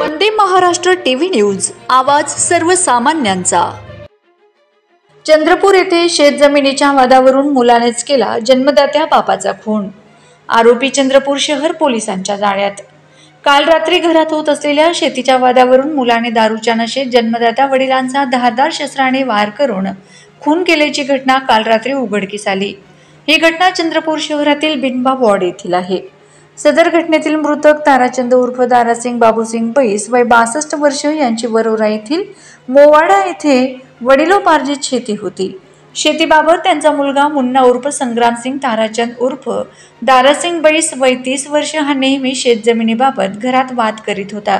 Vande Maharashtra TV news, आवाज सर्वसामान्यांचा। चंद्रपूर येथे शेतजमिनीच्या वादावरून मुलानेच केला जन्मदात्या बापाचा खून। आरोपी चंद्रपूर शहर पोलिसांच्या जाळ्यात। काल रात्री घरात होत असलेल्या शेतीच्या वादावरून मुलाने दारूच्या नशेत जन्मदात्या वडिलांचा धारदार शस्त्राने वार करून खून केल्याची घटना काल रात्री उघडकीस आली। ही घटना चंद्रपूर शहरातील बिनबा वॉर्ड येथील आहे। सदर घटनेतील मृतक ताराचंद उर्फ दारासिंग बाबूसिंग बैस वय 62 वर्ष यांची वरोरा येथील मोवाडा येथे वडिलोपार्जित शेती होती। शेतीबाबत त्यांचा मुलगा मुन्ना उर्फ संग्रामसिंग ताराचंद उर्फ दारासिंग बैस वय 30 वर्ष हा नेहमी शेतजमिनीबाबत घरात वाद करीत होता।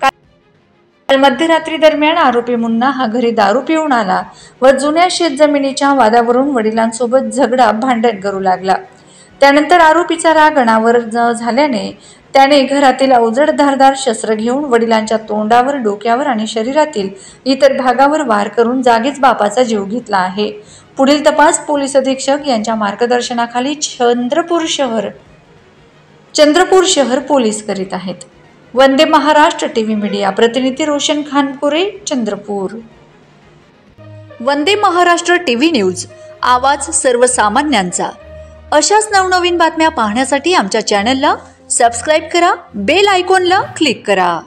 काल मध्यरात्री दरम्यान आरोपी मुन्ना हा घरी दारू पिऊन आला व जुन्या शेतजमिनीच्या वादावरून वडिलांसोबत झगडा भांडण करू लागला। त्यानंतर आरोपीचा राग अनावर झाल्याने त्याने घरातील अवजड धारदार शस्त्र घेऊन वडिलांच्या तोंडावर, डोक्यावर आणि शरीरातील इतर भागावर वार करून जागीच बापाचा जीव घेतला आहे। पुढील तपास पोलीस अधीक्षक यांच्या मार्गदर्शनाखाली चंद्रपूर शहर पोलीस करीत आहेत। वंदे महाराष्ट्र टीव्ही मीडिया प्रतिनिधी रोशन खानपुरे, चंद्रपूर। वंदे महाराष्ट्र टीव्ही न्यूज, आवाज सर्वसामान्यांचा। अशाच नवनवीन बातम्या पाहण्यासाठी आमच्या चॅनलला सबस्क्राइब करा, बेल आयकॉनला क्लिक करा।